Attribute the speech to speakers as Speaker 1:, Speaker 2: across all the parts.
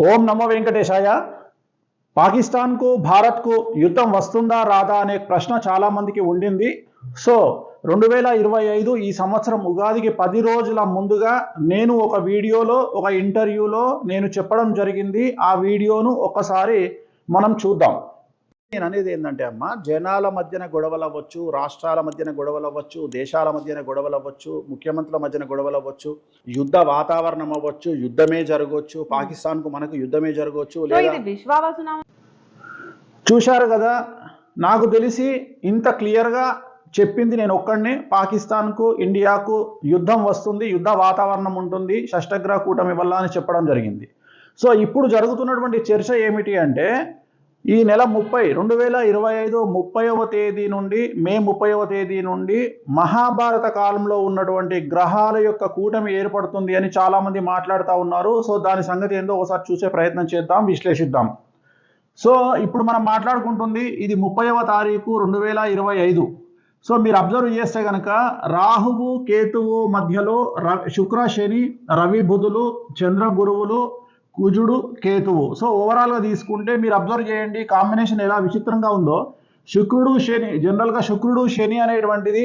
Speaker 1: ఓం నమో వెంకటేశాయ. పాకిస్తాన్కు భారత్కు యుద్ధం వస్తుందా రాదా అనే ప్రశ్న చాలామందికి ఉండింది. సో 2025 ఈ సంవత్సరం ఉగాదికి 10 రోజుల ముందుగా నేను ఒక వీడియోలో ఒక ఇంటర్వ్యూలో నేను చెప్పడం జరిగింది. ఆ వీడియోను ఒక్కసారి మనం చూద్దాం. నేను అనేది ఏంటంటే అమ్మ, జనాల మధ్యన గొడవలు అవ్వచ్చు, రాష్ట్రాల మధ్యన గొడవలు అవ్వచ్చు, దేశాల మధ్యన గొడవలు అవ్వచ్చు, ముఖ్యమంత్రుల మధ్యన గొడవలు అవ్వచ్చు, యుద్ధ వాతావరణం అవ్వచ్చు, యుద్ధమే జరగవచ్చు, పాకిస్తాన్కు మనకు యుద్ధమే జరగవచ్చు. చూశారు కదా, నాకు తెలిసి ఇంత క్లియర్గా చెప్పింది నేను ఒక్కడినే. పాకిస్తాన్కు ఇండియాకు యుద్ధం వస్తుంది, యుద్ధ వాతావరణం ఉంటుంది, షష్టగ్రహ కూటమి వల్ల అని చెప్పడం జరిగింది. సో ఇప్పుడు జరుగుతున్నటువంటి చర్చ ఏమిటి అంటే, ఈ నెల 2025 30వ తేదీ నుండి మే 30వ తేదీ నుండి మహాభారత కాలంలో ఉన్నటువంటి గ్రహాల యొక్క కూటమి ఏర్పడుతుంది అని చాలామంది మాట్లాడుతూ ఉన్నారు. సో దాని సంగతి ఏందో ఒకసారి చూసే ప్రయత్నం చేద్దాం, విశ్లేషిద్దాం. సో ఇప్పుడు మనం మాట్లాడుకుంటుంది ఇది 30వ తారీఖు 2025. సో మీరు అబ్జర్వ్ చేస్తే కనుక రాహువు కేతువు మధ్యలో శుక్ర శని రవి బుధులు చంద్ర గురువులు కుజుడు కేతువు. సో ఓవరాల్గా తీసుకుంటే మీరు అబ్జర్వ్ చేయండి కాంబినేషన్ ఎలా విచిత్రంగా ఉందో. శుక్రుడు శని, జనరల్గా శుక్రుడు శని అనేటువంటిది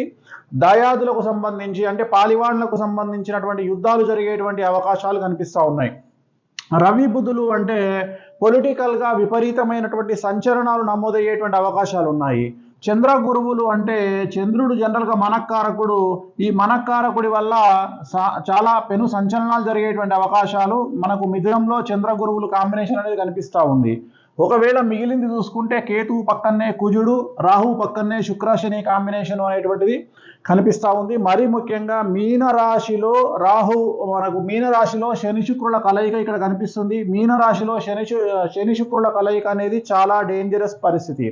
Speaker 1: దాయాదులకు సంబంధించి అంటే పాలివాళ్లకు సంబంధించినటువంటి యుద్ధాలు జరిగేటువంటి అవకాశాలు కనిపిస్తూ ఉన్నాయి. రవి బుధులు అంటే పొలిటికల్గా విపరీతమైనటువంటి సంచలనాలు నమోదయ్యేటువంటి అవకాశాలు ఉన్నాయి. చంద్ర గురువులు అంటే చంద్రుడు జనరల్గా మనక్కారకుడు. ఈ మనక్కారకుడి వల్ల చాలా పెను సంచలనాలు జరిగేటువంటి అవకాశాలు మనకు మిథునంలో చంద్ర గురువులు కాంబినేషన్ అనేది కనిపిస్తూ ఉంది. ఒకవేళ మిగిలింది చూసుకుంటే కేతువు పక్కనే కుజుడు, రాహువు పక్కనే శుక్రశని కాంబినేషన్ అనేటువంటిది కనిపిస్తూ ఉంది. మరీ ముఖ్యంగా మీనరాశిలో మీనరాశిలో శని శుక్రుల కలయిక ఇక్కడ కనిపిస్తుంది. మీనరాశిలో శని శుక్రుల కలయిక అనేది చాలా డేంజరస్ పరిస్థితి.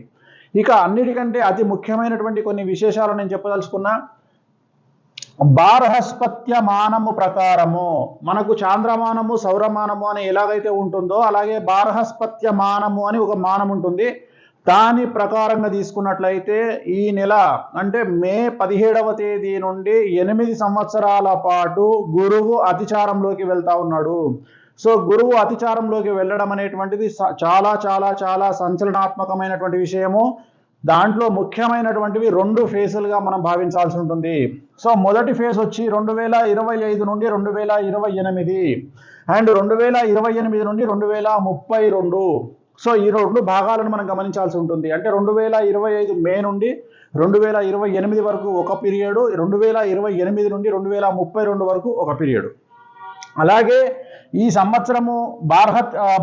Speaker 1: ఇక అన్నిటికంటే అతి ముఖ్యమైనటువంటి కొన్ని విశేషాలు నేను చెప్పదలుచుకున్నా. బార్హస్పత్య మానము ప్రకారము మనకు చాంద్రమానము సౌరమానము అని ఎలాగైతే ఉంటుందో అలాగే బార్హస్పత్య మానము అని ఒక మానం ఉంటుంది. దాని ప్రకారంగా తీసుకున్నట్లయితే ఈ నెల అంటే మే 17వ తేదీ నుండి 8 సంవత్సరాల పాటు గురువు అతిచారంలోకి వెళ్తా ఉన్నాడు. సో గురువు అతిచారంలోకి వెళ్ళడం అనేటువంటిది చాలా చాలా చాలా సంచలనాత్మకమైనటువంటి విషయము. దాంట్లో ముఖ్యమైనటువంటివి 2 ఫేజులుగా మనం భావించాల్సి ఉంటుంది. సో మొదటి ఫేజ్ వచ్చి 2025 నుండి 2028 అండ్ 2028 నుండి 2032. సో ఈ 2 భాగాలను మనం గమనించాల్సి ఉంటుంది. అంటే 2025 మే నుండి 2028 వరకు ఒక పీరియడ్, 2028 నుండి 2032 వరకు ఒక పీరియడ్. అలాగే ఈ సంవత్సరము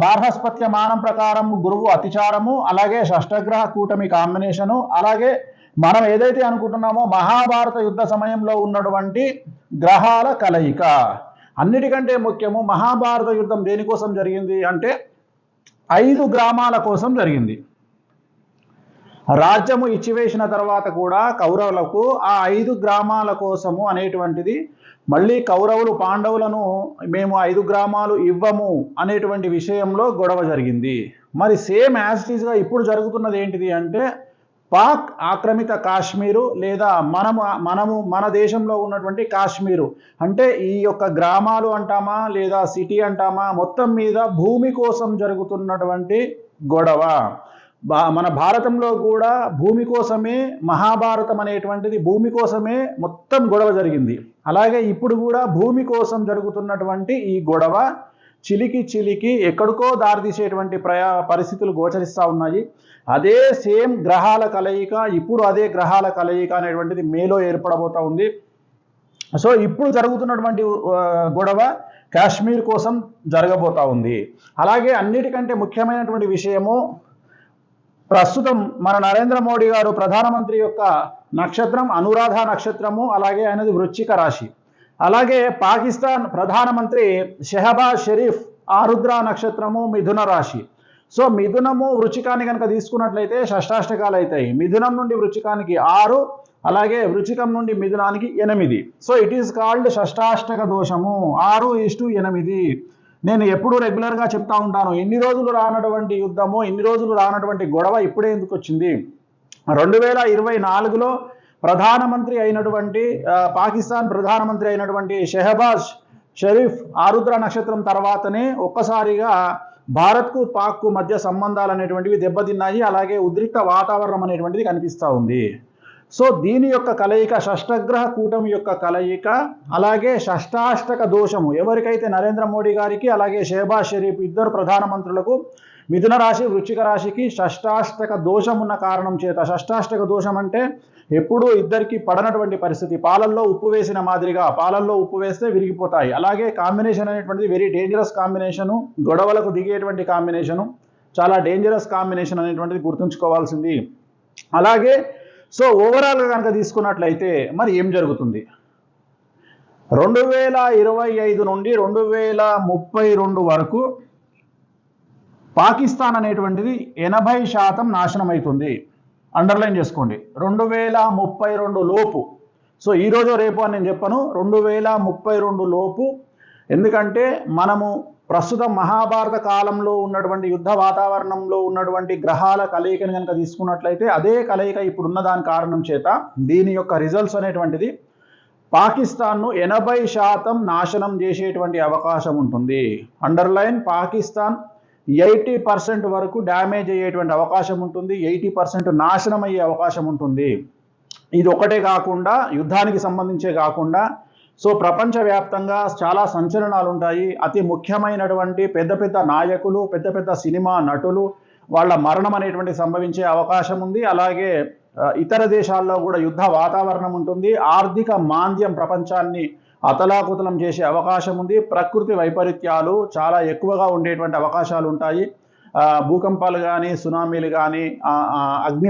Speaker 1: బార్హస్పత్య మానం ప్రకారం గురువు అతిచారము, అలాగే షష్టగ్రహ కూటమి కాంబినేషను, అలాగే మనం ఏదైతే అనుకుంటున్నామో మహాభారత యుద్ధ సమయంలో ఉన్నటువంటి గ్రహాల కలయిక. అన్నిటికంటే ముఖ్యము మహాభారత యుద్ధం దేనికోసం జరిగింది అంటే 5 గ్రామాల కోసం జరిగింది. రాజ్యము ఇచ్చివేసిన తర్వాత కూడా కౌరవులకు ఆ 5 గ్రామాల కోసము అనేటువంటిది మళ్ళీ కౌరవులు పాండవులను మేము 5 గ్రామాలు ఇవ్వము అనేటువంటి విషయంలో గొడవ జరిగింది. మరి సేమ్ యాజ్ ఇట్ ఈస్గా ఇప్పుడు జరుగుతున్నది ఏంటిది అంటే పాక్ ఆక్రమిత కాశ్మీరు లేదా మన దేశంలో ఉన్నటువంటి కాశ్మీరు అంటే ఈ యొక్క గ్రామాలు అంటామా లేదా సిటీ అంటామా మొత్తం మీద భూమి కోసం జరుగుతున్నటువంటి గొడవ. మన భారతంలో కూడా భూమి కోసమే మహాభారతం అనేటువంటిది భూమి కోసమే మొత్తం గొడవ జరిగింది. అలాగే ఇప్పుడు కూడా భూమి కోసం జరుగుతున్నటువంటి ఈ గొడవ చిలికి ఎక్కడికో దారితీసేటువంటి పరిస్థితులు గోచరిస్తూ ఉన్నాయి. అదే సేమ్ గ్రహాల కలయిక ఇప్పుడు అదే గ్రహాల కలయిక అనేటువంటిది మేలో ఏర్పడబోతూ ఉంది. సో ఇప్పుడు జరుగుతున్నటువంటి గొడవ కాశ్మీర్ కోసం జరగబోతూ ఉంది. అలాగే అన్నిటికంటే ముఖ్యమైనటువంటి విషయము ప్రస్తుతం మన నరేంద్ర మోడీ గారు ప్రధానమంత్రి యొక్క నక్షత్రం అనురాధ నక్షత్రము, అలాగే ఆయనది వృశ్చిక రాశి. అలాగే పాకిస్తాన్ ప్రధానమంత్రి షెహబాజ్ షరీఫ్ ఆరుద్ర నక్షత్రము మిథున రాశి. సో మిథునము వృశ్చికాన్ని కనుక తీసుకున్నట్లయితే షష్టాష్టకాలు అవుతాయి. మిథునం నుండి వృశ్చికానికి 6, అలాగే వృశ్చికం నుండి మిథునానికి 8. సో ఇట్ ఈస్ కాల్డ్ షష్టాష్టక దోషము 6:8. నేను ఎప్పుడు రెగ్యులర్గా చెప్తా ఉంటాను, ఇన్ని రోజులు రానటువంటి యుద్ధము, ఇన్ని రోజులు రానటువంటి గొడవ ఇప్పుడే ఎందుకు వచ్చింది. 2024లో ప్రధానమంత్రి అయినటువంటి పాకిస్తాన్ ప్రధానమంత్రి అయినటువంటి షెహబాజ్ షరీఫ్ ఆరుద్ర నక్షత్రం తర్వాతనే ఒక్కసారిగా భారత్కు పాక్కు మధ్య సంబంధాలు అనేటువంటివి దెబ్బతిన్నాయి. అలాగే ఉద్రిక్త వాతావరణం అనేటువంటిది కనిపిస్తూ ఉంది. సో దీని యొక్క కలయిక, షష్టగ్రహ కూటమి యొక్క కలయిక, అలాగే షష్టాష్టక దోషము ఎవరికైతే నరేంద్ర మోడీ గారికి అలాగే షెహబాజ్ షరీఫ్ ఇద్దరు ప్రధానమంత్రులకు మిథున రాశి వృశ్చిక రాశికి షష్టాష్టక దోషం ఉన్న కారణం చేత, షష్టాష్టక దోషం అంటే ఎప్పుడూ ఇద్దరికి పడనటువంటి పరిస్థితి, పాలల్లో ఉప్పు వేసిన మాదిరిగా, పాలల్లో ఉప్పు వేస్తే విరిగిపోతాయి. అలాగే కాంబినేషన్ అనేటువంటిది వెరీ డేంజరస్ కాంబినేషను, గొడవలకు దిగేటువంటి కాంబినేషను, చాలా డేంజరస్ కాంబినేషన్ అనేటువంటిది గుర్తుంచుకోవాల్సింది. అలాగే సో ఓవరాల్గా కనుక తీసుకున్నట్లయితే మరి ఏం జరుగుతుంది? 2025 నుండి 2032 వరకు పాకిస్తాన్ అనేటువంటిది 80% నాశనం అవుతుంది. అండర్లైన్ చేసుకోండి, 2032 లోపు. సో ఈరోజు రేపు అని నేను చెప్పను, 2032 లోపు. ఎందుకంటే మనము ప్రస్తుతం మహాభారత కాలంలో ఉన్నటువంటి యుద్ధ వాతావరణంలో ఉన్నటువంటి గ్రహాల కలయికని కనుక తీసుకున్నట్లయితే అదే కలయిక ఇప్పుడున్న దాని కారణం చేత దీని యొక్క రిజల్ట్స్ అనేటువంటిది పాకిస్తాన్ను 80% నాశనం చేసేటువంటి అవకాశం ఉంటుంది. అండర్లైన్, పాకిస్తాన్ 80% వరకు డ్యామేజ్ అయ్యేటువంటి అవకాశం ఉంటుంది, 80% నాశనం అయ్యే అవకాశం ఉంటుంది. ఇది ఒకటే కాకుండా, యుద్ధానికి సంబంధించే కాకుండా సో ప్రపంచవ్యాప్తంగా చాలా సంచలనాలు ఉంటాయి. అతి ముఖ్యమైనటువంటి పెద్ద పెద్ద నాయకులు, పెద్ద పెద్ద సినిమా నటులు వాళ్ళ మరణం అనేటువంటి సంభవించే అవకాశం ఉంది. అలాగే ఇతర దేశాల్లో కూడా యుద్ధ వాతావరణం ఉంటుంది. ఆర్థిక మాంద్యం ప్రపంచాన్ని అతలాకుతలం చేసే అవకాశం ఉంది. ప్రకృతి వైపరీత్యాలు చాలా ఎక్కువగా ఉండేటువంటి అవకాశాలు ఉంటాయి. భూకంపాలు కానీ, సునామీలు కానీ, అగ్ని